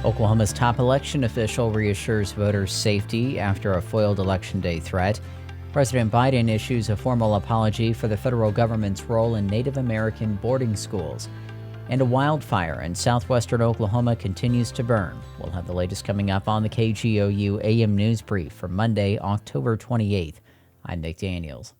Oklahoma's top election official reassures voters' safety after a foiled Election Day threat. President Biden issues a formal apology for the federal government's role in Native American boarding schools. And a wildfire in southwestern Oklahoma continues to burn. We'll have the latest coming up on the KGOU AM News Brief for Monday, October 28th. I'm Nick Daniels.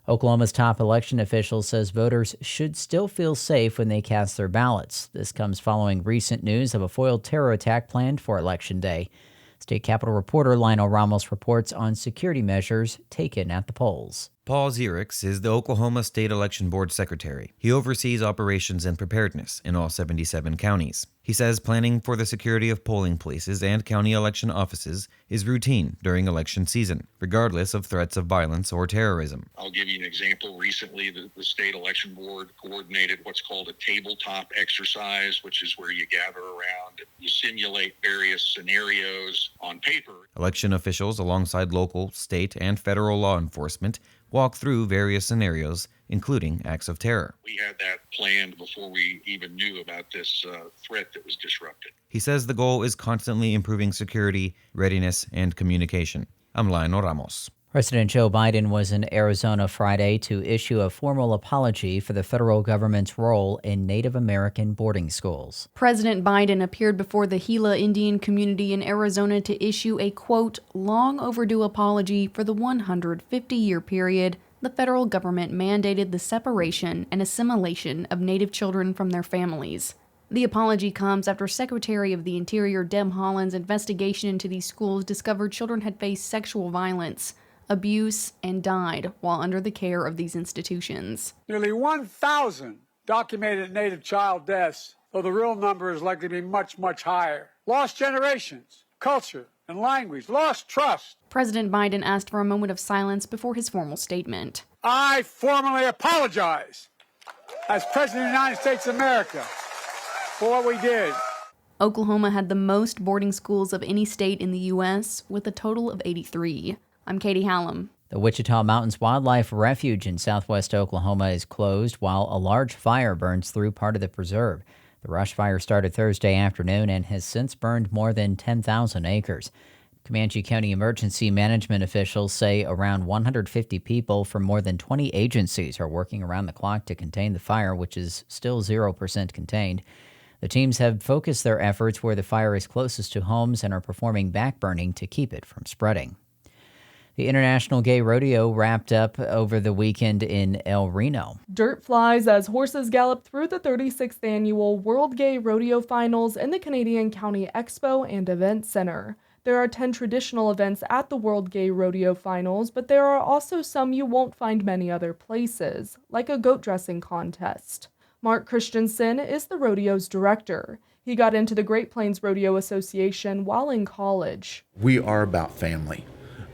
Oklahoma's top election official says voters should still feel safe when they cast their ballots. This comes following recent news of a foiled terror attack planned for Election Day. State Capitol reporter Lionel Ramos reports on security measures taken at the polls. Paul Zierix is the Oklahoma State Election Board Secretary. He oversees operations and preparedness in all 77 counties. He says planning for the security of polling places and county election offices is routine during election season, regardless of threats of violence or terrorism. I'll give you an example. Recently, the State Election Board coordinated what's called a tabletop exercise, which is where you gather around and you simulate various scenarios on paper. Election officials, alongside local, state, and federal law enforcement, walk through various scenarios, including acts of terror. We had that planned before we even knew about this threat that was disrupted. He says the goal is constantly improving security, readiness, and communication. I'm Lionel Ramos. President Joe Biden was in Arizona Friday to issue a formal apology for the federal government's role in Native American boarding schools. President Biden appeared before the Gila Indian community in Arizona to issue a, quote, long overdue apology for the 150-year period the federal government mandated the separation and assimilation of Native children from their families. The apology comes after Secretary of the Interior Deb Haaland's investigation into these schools discovered children had faced sexual violence, abuse, and died while under the care of these institutions. Nearly 1,000 documented Native child deaths, though the real number is likely to be much, much higher. Lost generations, culture, and language, lost trust. President Biden asked for a moment of silence before his formal statement. I formally apologize as President of the United States of America for what we did. Oklahoma had the most boarding schools of any state in the U.S., with a total of 83. I'm Katie Hallam. The Wichita Mountains Wildlife Refuge in southwest Oklahoma is closed while a large fire burns through part of the preserve. The brush fire started Thursday afternoon and has since burned more than 10,000 acres. Comanche County emergency management officials say around 150 people from more than 20 agencies are working around the clock to contain the fire, which is still 0% contained. The teams have focused their efforts where the fire is closest to homes and are performing backburning to keep it from spreading. The International Gay Rodeo wrapped up over the weekend in El Reno. Dirt flies as horses gallop through the 36th annual World Gay Rodeo Finals in the Canadian County Expo and Event Center. There are 10 traditional events at the World Gay Rodeo Finals, but there are also some you won't find many other places, like a goat dressing contest. Mark Christensen is the rodeo's director. He got into the Great Plains Rodeo Association while in college. We are about family.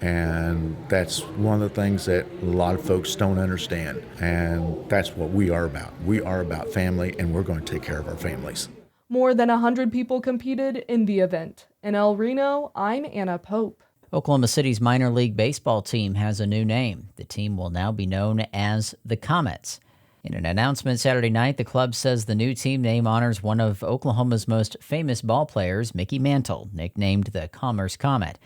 And that's one of the things that a lot of folks don't understand. And that's what we are about. We are about family, and we're going to take care of our families. More than 100 people competed in the event. In El Reno, I'm Anna Pope. Oklahoma City's minor league baseball team has a new name. The team will now be known as the Comets. In an announcement Saturday night, the club says the new team name honors one of Oklahoma's most famous ball players, Mickey Mantle, nicknamed the Commerce Comet.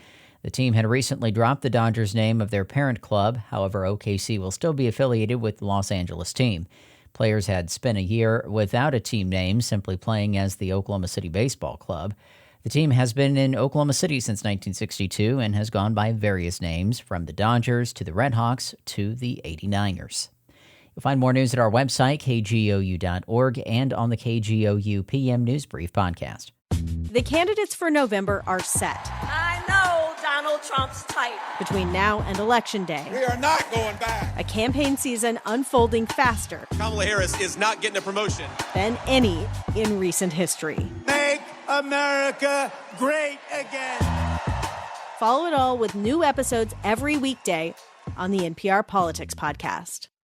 The team had recently dropped the Dodgers name of their parent club. However, OKC will still be affiliated with the Los Angeles team. Players had spent a year without a team name, simply playing as the Oklahoma City Baseball Club. The team has been in Oklahoma City since 1962 and has gone by various names, from the Dodgers to the Redhawks to the 89ers. You'll find more news at our website, kgou.org, and on the KGOU PM News Brief podcast. The candidates for November are set. I know Donald Trump's type. Between now and Election Day, we are not going back. A campaign season unfolding faster. Kamala Harris is not getting a promotion Than any in recent history. Make America great again. Follow it all with new episodes every weekday on the NPR Politics Podcast.